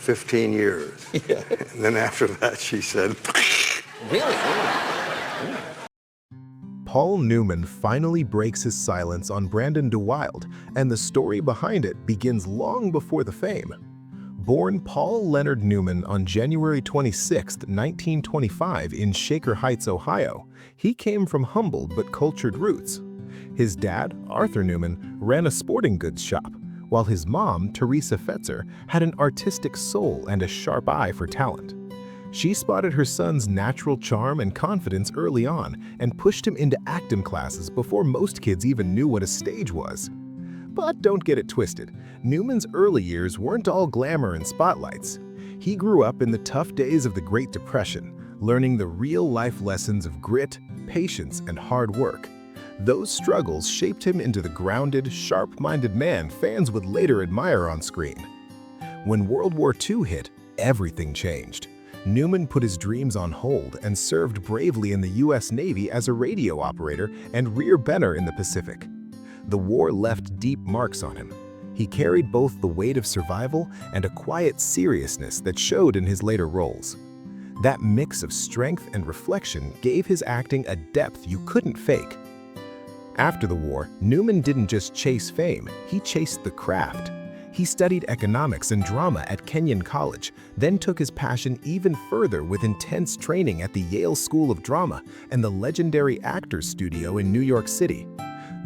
15 years. And then after that, she said, Really? Paul Newman finally breaks his silence on Brandon deWilde, and the story behind it begins long before the fame. Born Paul Leonard Newman on January 26, 1925 in Shaker Heights, Ohio, he came from humble but cultured roots. His dad, Arthur Newman, ran a sporting goods shop, while his mom, Teresa Fetzer, had an artistic soul and a sharp eye for talent. She spotted her son's natural charm and confidence early on and pushed him into acting classes before most kids even knew what a stage was. But don't get it twisted, Newman's early years weren't all glamour and spotlights. He grew up in the tough days of the Great Depression, learning the real-life lessons of grit, patience, and hard work. Those struggles shaped him into the grounded, sharp-minded man fans would later admire on screen. When World War II hit, everything changed. Newman put his dreams on hold and served bravely in the U.S. Navy as a radio operator and rear benner in the Pacific. The war left deep marks on him. He carried both the weight of survival and a quiet seriousness that showed in his later roles. That mix of strength and reflection gave his acting a depth you couldn't fake. After the war, Newman didn't just chase fame, he chased the craft. He studied economics and drama at Kenyon College, then took his passion even further with intense training at the Yale School of Drama and the legendary Actors Studio in New York City.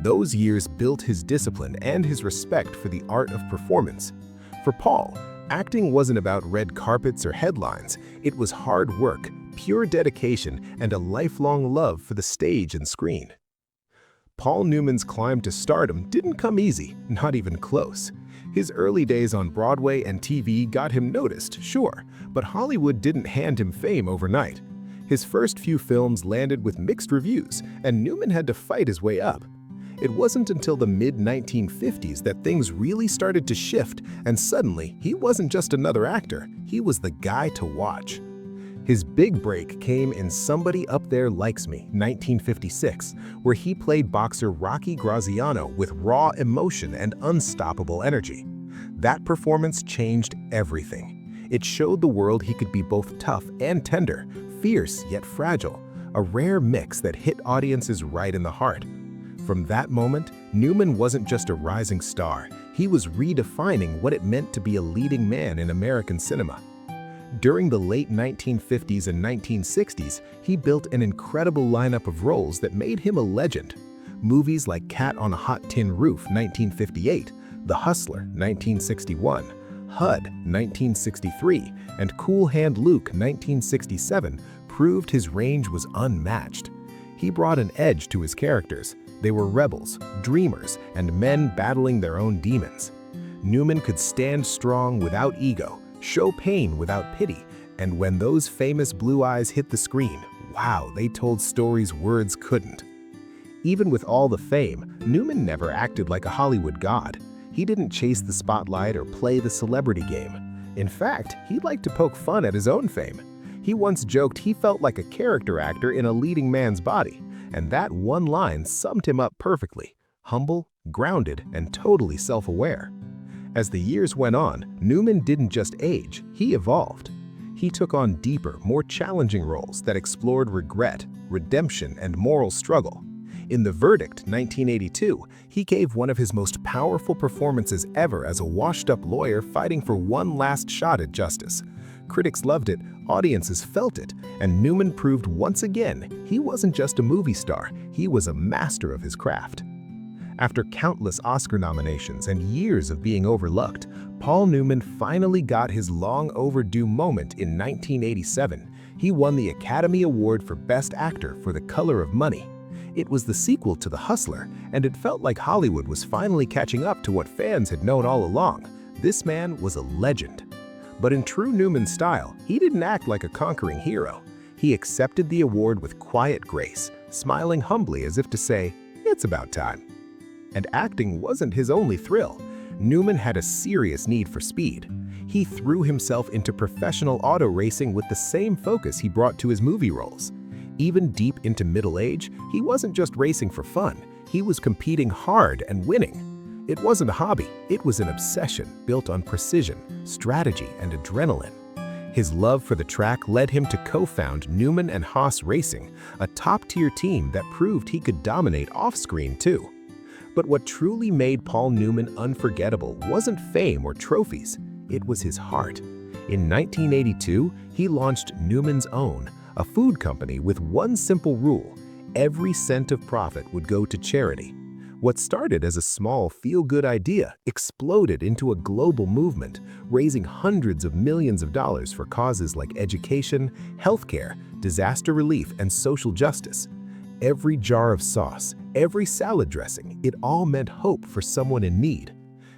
Those years built his discipline and his respect for the art of performance. For Paul, acting wasn't about red carpets or headlines. It was hard work, pure dedication, and a lifelong love for the stage and screen. Paul Newman's climb to stardom didn't come easy, not even close. His early days on Broadway and TV got him noticed, sure, but Hollywood didn't hand him fame overnight. His first few films landed with mixed reviews, and Newman had to fight his way up. It wasn't until the mid-1950s that things really started to shift, and suddenly, he wasn't just another actor, he was the guy to watch. His big break came in Somebody Up There Likes Me, 1956, where he played boxer Rocky Graziano with raw emotion and unstoppable energy. That performance changed everything. It showed the world he could be both tough and tender, fierce yet fragile, a rare mix that hit audiences right in the heart. From that moment, Newman wasn't just a rising star, he was redefining what it meant to be a leading man in American cinema. During the late 1950s and 1960s, he built an incredible lineup of roles that made him a legend. Movies like Cat on a Hot Tin Roof, 1958, The Hustler, 1961, HUD, 1963, and Cool Hand Luke, 1967, proved his range was unmatched. He brought an edge to his characters. They were rebels, dreamers, and men battling their own demons. Newman could stand strong without ego, show pain without pity, and when those famous blue eyes hit the screen, wow, they told stories words couldn't. Even with all the fame, Newman never acted like a Hollywood god. He didn't chase the spotlight or play the celebrity game. In fact, he liked to poke fun at his own fame. He once joked he felt like a character actor in a leading man's body, and that one line summed him up perfectly: humble, grounded, and totally self-aware. As the years went on, Newman didn't just age, he evolved. He took on deeper, more challenging roles that explored regret, redemption, and moral struggle. In The Verdict, 1982, he gave one of his most powerful performances ever as a washed-up lawyer fighting for one last shot at justice. Critics loved it, audiences felt it, and Newman proved once again he wasn't just a movie star, he was a master of his craft. After countless Oscar nominations and years of being overlooked, Paul Newman finally got his long-overdue moment in 1987. He won the Academy Award for Best Actor for The Color of Money. It was the sequel to The Hustler, and it felt like Hollywood was finally catching up to what fans had known all along. This man was a legend. But in true Newman style, he didn't act like a conquering hero. He accepted the award with quiet grace, smiling humbly as if to say, "It's about time." And acting wasn't his only thrill. Newman had a serious need for speed. He threw himself into professional auto racing with the same focus he brought to his movie roles. Even deep into middle age, he wasn't just racing for fun. He was competing hard and winning. It wasn't a hobby, it was an obsession built on precision, strategy, and adrenaline. His love for the track led him to co-found Newman and Haas Racing, a top-tier team that proved he could dominate off-screen too. But what truly made Paul Newman unforgettable wasn't fame or trophies, it was his heart. In 1982, he launched Newman's Own, a food company with one simple rule: every cent of profit would go to charity. What started as a small feel-good idea exploded into a global movement, raising hundreds of millions of dollars for causes like education, healthcare, disaster relief, and social justice. Every jar of sauce, every salad dressing, it all meant hope for someone in need.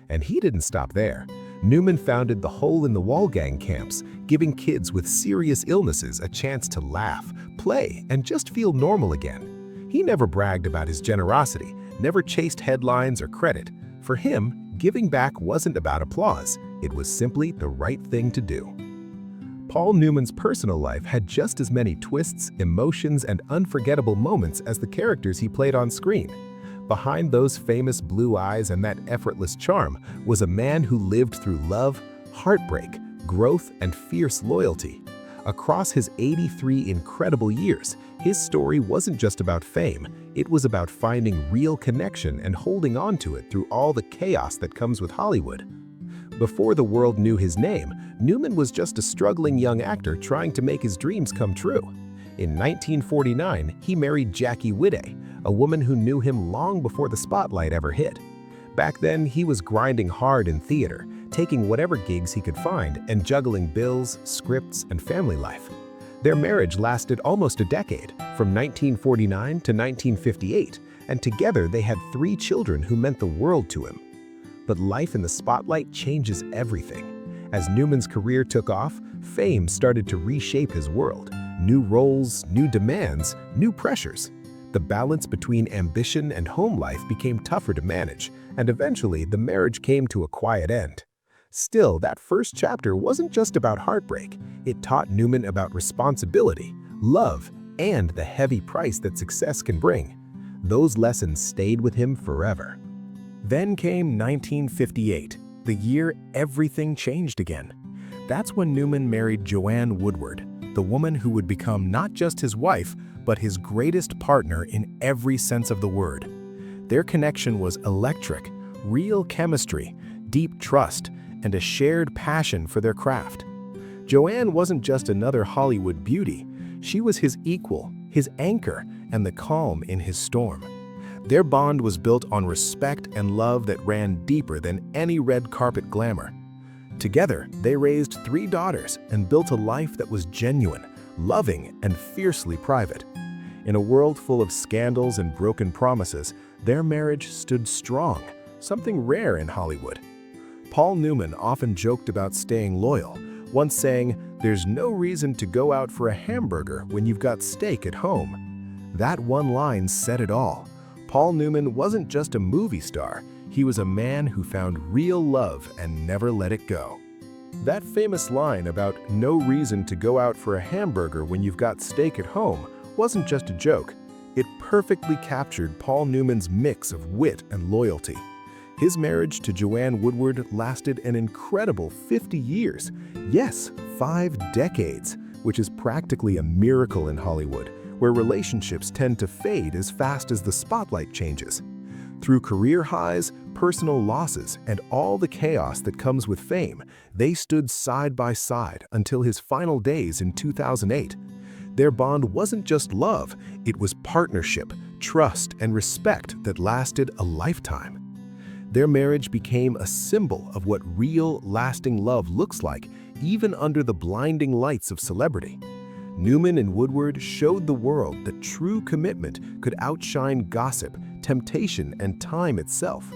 And he didn't stop there. Newman founded the Hole in the Wall Gang camps, giving kids with serious illnesses a chance to laugh, play, and just feel normal again. He never bragged about his generosity, never chased headlines or credit. For him, giving back wasn't about applause, it was simply the right thing to do. Paul Newman's personal life had just as many twists, emotions, and unforgettable moments as the characters he played on screen. Behind those famous blue eyes and that effortless charm was a man who lived through love, heartbreak, growth, and fierce loyalty. Across his 83 incredible years, his story wasn't just about fame, it was about finding real connection and holding on to it through all the chaos that comes with Hollywood. Before the world knew his name, Newman was just a struggling young actor trying to make his dreams come true. In 1949, he married Jackie Whitday, a woman who knew him long before the spotlight ever hit. Back then, he was grinding hard in theater, taking whatever gigs he could find and juggling bills, scripts, and family life. Their marriage lasted almost a decade, from 1949 to 1958, and together they had 3 children who meant the world to him. But life in the spotlight changes everything. As Newman's career took off, fame started to reshape his world. New roles, new demands, new pressures. The balance between ambition and home life became tougher to manage, and eventually the marriage came to a quiet end. Still, that first chapter wasn't just about heartbreak. It taught Newman about responsibility, love, and the heavy price that success can bring. Those lessons stayed with him forever. Then came 1958, the year everything changed again. That's when Newman married Joanne Woodward, the woman who would become not just his wife, but his greatest partner in every sense of the word. Their connection was electric, real chemistry, deep trust, and a shared passion for their craft. Joanne wasn't just another Hollywood beauty. She was his equal, his anchor, and the calm in his storm. Their bond was built on respect and love that ran deeper than any red carpet glamour. Together, they raised 3 daughters and built a life that was genuine, loving, and fiercely private. In a world full of scandals and broken promises, their marriage stood strong, something rare in Hollywood. Paul Newman often joked about staying loyal, once saying, "There's no reason to go out for a hamburger when you've got steak at home." That one line said it all. Paul Newman wasn't just a movie star, he was a man who found real love and never let it go. That famous line about "no reason to go out for a hamburger when you've got steak at home" wasn't just a joke. It perfectly captured Paul Newman's mix of wit and loyalty. His marriage to Joanne Woodward lasted an incredible 50 years. Yes, 5 decades, which is practically a miracle in Hollywood, where relationships tend to fade as fast as the spotlight changes. Through career highs, personal losses, and all the chaos that comes with fame, they stood side by side until his final days in 2008. Their bond wasn't just love, it was partnership, trust, and respect that lasted a lifetime. Their marriage became a symbol of what real, lasting love looks like, even under the blinding lights of celebrity. Newman and Woodward showed the world that true commitment could outshine gossip, temptation, and time itself.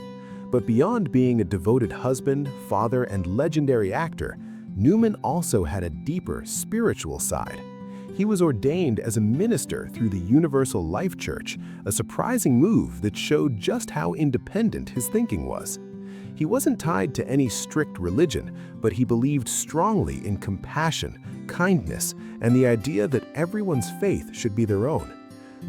But beyond being a devoted husband, father, and legendary actor, Newman also had a deeper spiritual side. He was ordained as a minister through the Universal Life Church, a surprising move that showed just how independent his thinking was. He wasn't tied to any strict religion, but he believed strongly in compassion, kindness, and the idea that everyone's faith should be their own.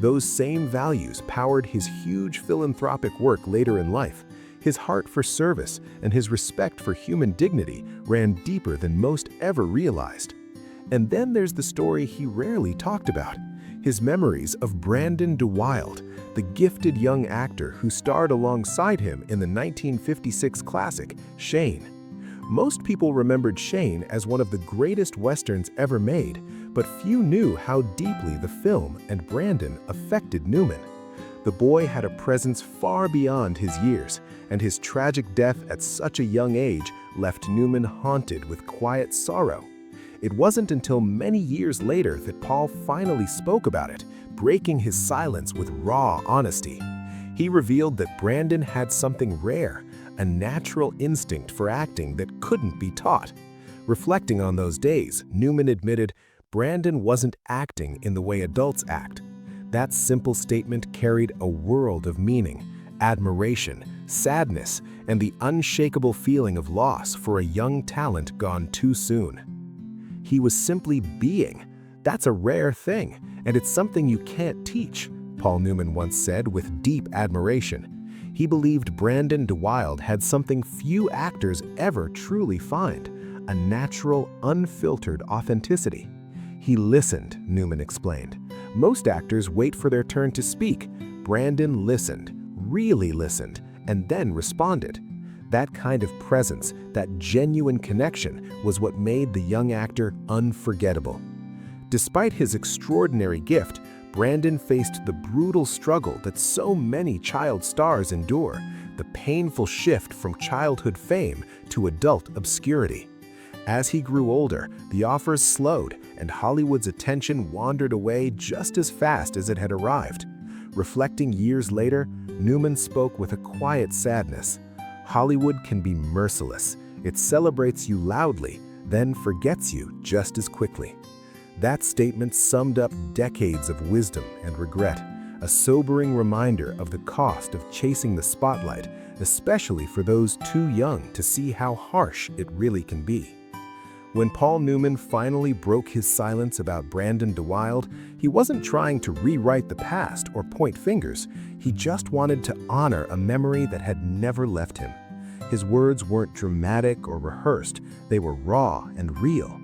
Those same values powered his huge philanthropic work later in life. His heart for service and his respect for human dignity ran deeper than most ever realized. And then there's the story he rarely talked about, his memories of Brandon deWilde, the gifted young actor who starred alongside him in the 1956 classic, Shane. Most people remembered Shane as one of the greatest westerns ever made, but few knew how deeply the film and Brandon affected Newman. The boy had a presence far beyond his years, and his tragic death at such a young age left Newman haunted with quiet sorrow. It wasn't until many years later that Paul finally spoke about it, breaking his silence with raw honesty. He revealed that Brandon had something rare, a natural instinct for acting that couldn't be taught. Reflecting on those days, Newman admitted, "Brandon wasn't acting in the way adults act." That simple statement carried a world of meaning, admiration, sadness, and the unshakable feeling of loss for a young talent gone too soon. He was simply being. That's a rare thing, and it's something you can't teach, Paul Newman once said with deep admiration. He believed Brandon deWilde had something few actors ever truly find, a natural, unfiltered authenticity. He listened, Newman explained. Most actors wait for their turn to speak. Brandon listened, really listened, and then responded. That kind of presence, that genuine connection, was what made the young actor unforgettable. Despite his extraordinary gift, Brandon faced the brutal struggle that so many child stars endure, the painful shift from childhood fame to adult obscurity. As he grew older, the offers slowed, and Hollywood's attention wandered away just as fast as it had arrived. Reflecting years later, Newman spoke with a quiet sadness. Hollywood can be merciless. It celebrates you loudly, then forgets you just as quickly. That statement summed up decades of wisdom and regret, a sobering reminder of the cost of chasing the spotlight, especially for those too young to see how harsh it really can be. When Paul Newman finally broke his silence about Brandon deWilde, he wasn't trying to rewrite the past or point fingers. He just wanted to honor a memory that had never left him. His words weren't dramatic or rehearsed, they were raw and real.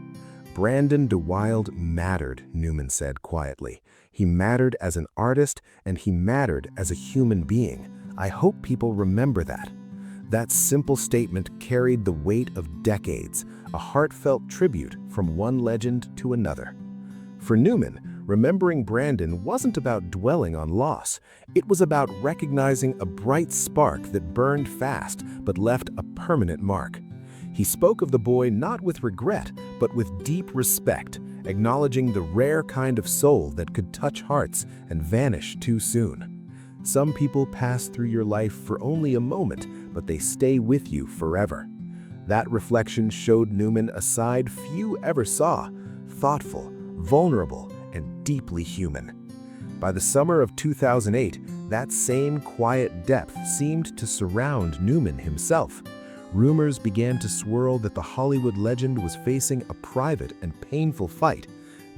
Brandon deWilde mattered, Newman said quietly. He mattered as an artist, and he mattered as a human being. I hope people remember that. That simple statement carried the weight of decades, a heartfelt tribute from one legend to another. For Newman, remembering Brandon wasn't about dwelling on loss. It was about recognizing a bright spark that burned fast but left a permanent mark. He spoke of the boy not with regret, but with deep respect, acknowledging the rare kind of soul that could touch hearts and vanish too soon. Some people pass through your life for only a moment, but they stay with you forever. That reflection showed Newman a side few ever saw, thoughtful, vulnerable, and deeply human. By the summer of 2008, that same quiet depth seemed to surround Newman himself. Rumors began to swirl that the Hollywood legend was facing a private and painful fight.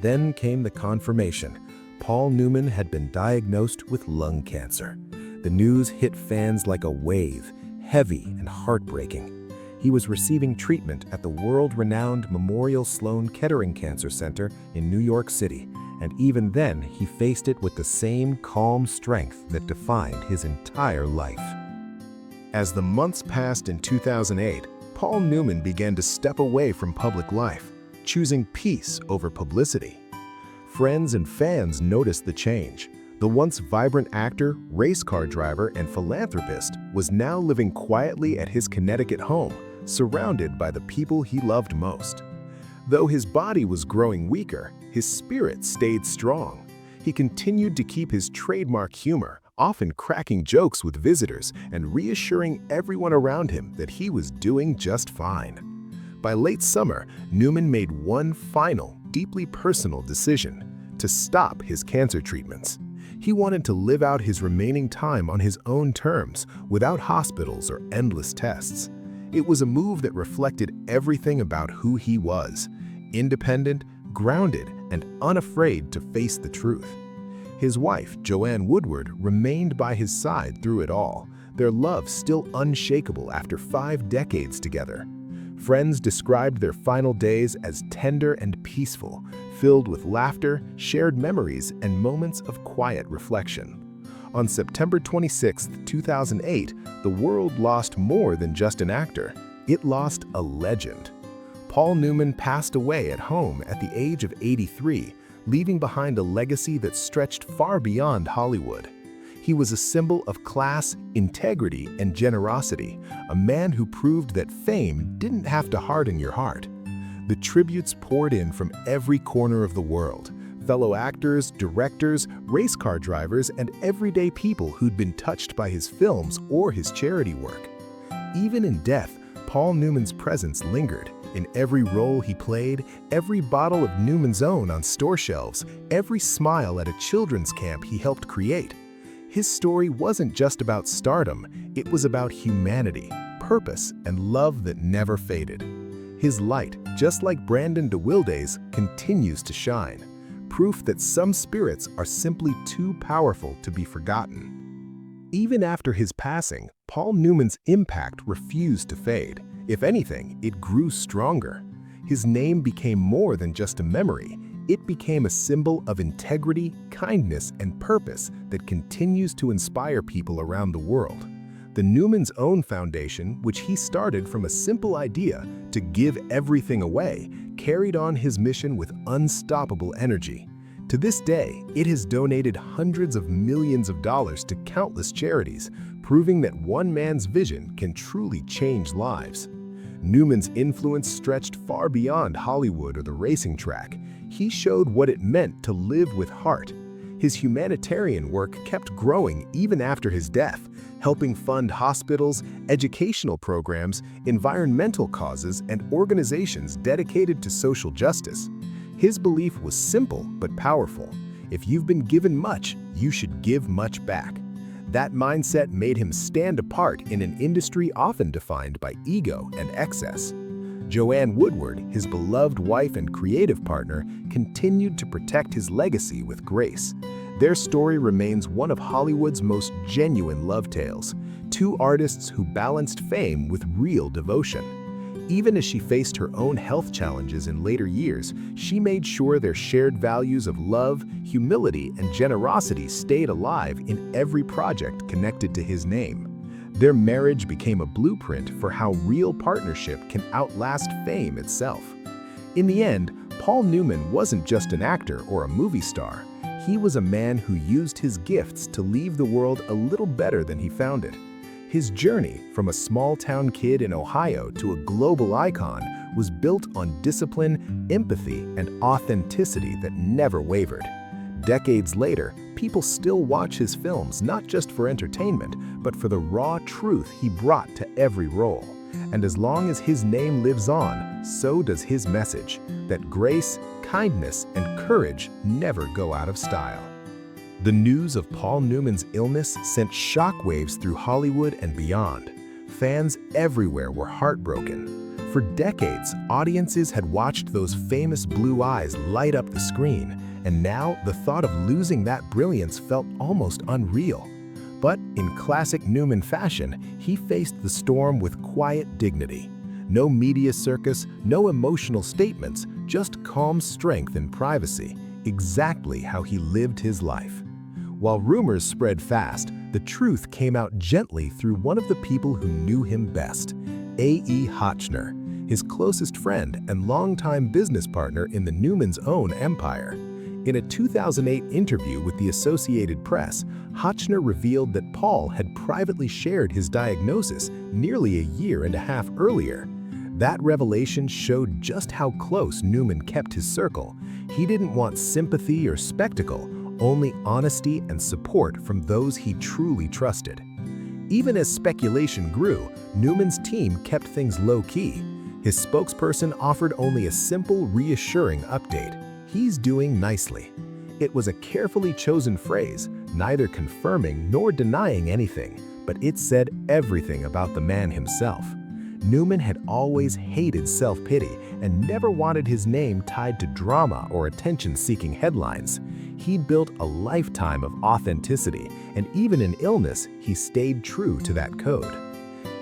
Then came the confirmation. Paul Newman had been diagnosed with lung cancer. The news hit fans like a wave, heavy and heartbreaking. He was receiving treatment at the world-renowned Memorial Sloan Kettering Cancer Center in New York City, and even then he faced it with the same calm strength that defined his entire life. As the months passed in 2008, Paul Newman began to step away from public life, choosing peace over publicity. Friends and fans noticed the change. The once vibrant actor, race car driver, and philanthropist was now living quietly at his Connecticut home, surrounded by the people he loved most. Though his body was growing weaker, his spirit stayed strong. He continued to keep his trademark humor, often cracking jokes with visitors and reassuring everyone around him that he was doing just fine. By late summer, Newman made one final, deeply personal decision: to stop his cancer treatments. He wanted to live out his remaining time on his own terms, without hospitals or endless tests. It was a move that reflected everything about who he was: independent, grounded, and unafraid to face the truth. His wife, Joanne Woodward, remained by his side through it all, their love still unshakable after 5 decades together. Friends described their final days as tender and peaceful, filled with laughter, shared memories, and moments of quiet reflection. On September 26, 2008, the world lost more than just an actor. It lost a legend. Paul Newman passed away at home at the age of 83, leaving behind a legacy that stretched far beyond Hollywood. He was a symbol of class, integrity, and generosity, a man who proved that fame didn't have to harden your heart. The tributes poured in from every corner of the world. Fellow actors, directors, race car drivers, and everyday people who'd been touched by his films or his charity work. Even in death, Paul Newman's presence lingered. In every role he played, every bottle of Newman's Own on store shelves, every smile at a children's camp he helped create. His story wasn't just about stardom, it was about humanity, purpose, and love that never faded. His light, just like deWilde's, continues to shine, proof that some spirits are simply too powerful to be forgotten. Even after his passing, Paul Newman's impact refused to fade. If anything, it grew stronger. His name became more than just a memory. It became a symbol of integrity, kindness, and purpose that continues to inspire people around the world. The Newman's Own Foundation, which he started from a simple idea to give everything away, carried on his mission with unstoppable energy. To this day, it has donated hundreds of millions of dollars to countless charities, proving that one man's vision can truly change lives. Newman's influence stretched far beyond Hollywood or the racing track. He showed what it meant to live with heart. His humanitarian work kept growing even after his death, helping fund hospitals, educational programs, environmental causes, and organizations dedicated to social justice. His belief was simple but powerful. If you've been given much, you should give much back. That mindset made him stand apart in an industry often defined by ego and excess. Joanne Woodward, his beloved wife and creative partner, continued to protect his legacy with grace. Their story remains one of Hollywood's most genuine love tales, two artists who balanced fame with real devotion. Even as she faced her own health challenges in later years, she made sure their shared values of love, humility, and generosity stayed alive in every project connected to his name. Their marriage became a blueprint for how real partnership can outlast fame itself. In the end, Paul Newman wasn't just an actor or a movie star. He was a man who used his gifts to leave the world a little better than he found it. His journey from a small-town kid in Ohio to a global icon was built on discipline, empathy, and authenticity that never wavered. Decades later, people still watch his films not just for entertainment, but for the raw truth he brought to every role. And as long as his name lives on, so does his message, that grace, kindness, and courage never go out of style. The news of Paul Newman's illness sent shockwaves through Hollywood and beyond. Fans everywhere were heartbroken. For decades, audiences had watched those famous blue eyes light up the screen, and now the thought of losing that brilliance felt almost unreal. But in classic Newman fashion, he faced the storm with quiet dignity. No media circus, no emotional statements, just calm strength and privacy, exactly how he lived his life. While rumors spread fast, the truth came out gently through one of the people who knew him best, A.E. Hotchner, his closest friend and longtime business partner in the Newman's Own empire. In a 2008 interview with the Associated Press, Hotchner revealed that Paul had privately shared his diagnosis nearly a year and a half earlier. That revelation showed just how close Newman kept his circle. He didn't want sympathy or spectacle, only honesty and support from those he truly trusted. Even as speculation grew, Newman's team kept things low-key. His spokesperson offered only a simple, reassuring update: "He's doing nicely." It was a carefully chosen phrase, neither confirming nor denying anything, but it said everything about the man himself. Newman had always hated self-pity and never wanted his name tied to drama or attention-seeking headlines. He'd built a lifetime of authenticity, and even in illness, he stayed true to that code.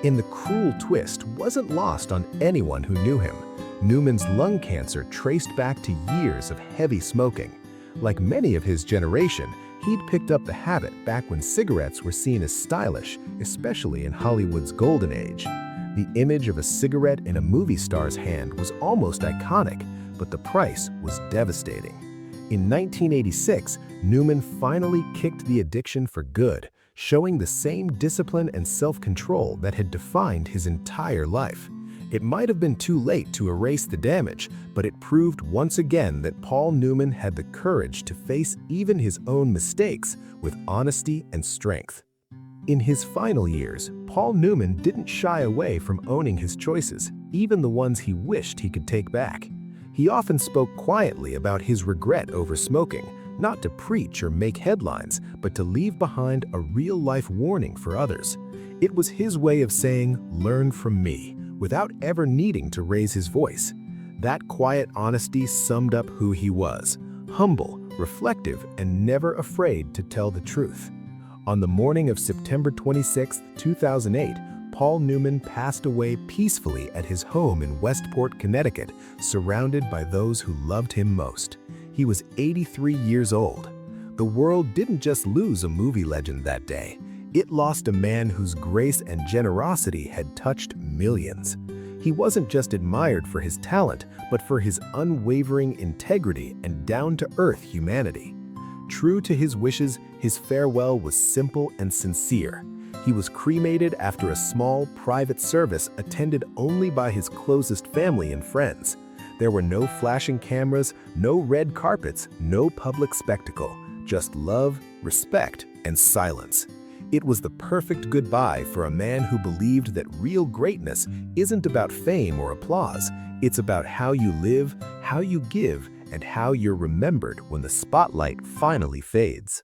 And the cruel twist wasn't lost on anyone who knew him. Newman's lung cancer traced back to years of heavy smoking. Like many of his generation, he'd picked up the habit back when cigarettes were seen as stylish, especially in Hollywood's golden age. The image of a cigarette in a movie star's hand was almost iconic, but the price was devastating. In 1986, Newman finally kicked the addiction for good, showing the same discipline and self-control that had defined his entire life. It might have been too late to erase the damage, but it proved once again that Paul Newman had the courage to face even his own mistakes with honesty and strength. In his final years, Paul Newman didn't shy away from owning his choices, even the ones he wished he could take back. He often spoke quietly about his regret over smoking, not to preach or make headlines, but to leave behind a real-life warning for others. It was his way of saying, "Learn from me," without ever needing to raise his voice. That quiet honesty summed up who he was: humble, reflective, and never afraid to tell the truth. On the morning of September 26, 2008, Paul Newman passed away peacefully at his home in Westport, Connecticut, surrounded by those who loved him most. He was 83 years old. The world didn't just lose a movie legend that day. It lost a man whose grace and generosity had touched millions. He wasn't just admired for his talent, but for his unwavering integrity and down-to-earth humanity. True to his wishes, his farewell was simple and sincere. He was cremated after a small, private service attended only by his closest family and friends. There were no flashing cameras, no red carpets, no public spectacle, just love, respect, and silence. It was the perfect goodbye for a man who believed that real greatness isn't about fame or applause. It's about how you live, how you give, and how you're remembered when the spotlight finally fades.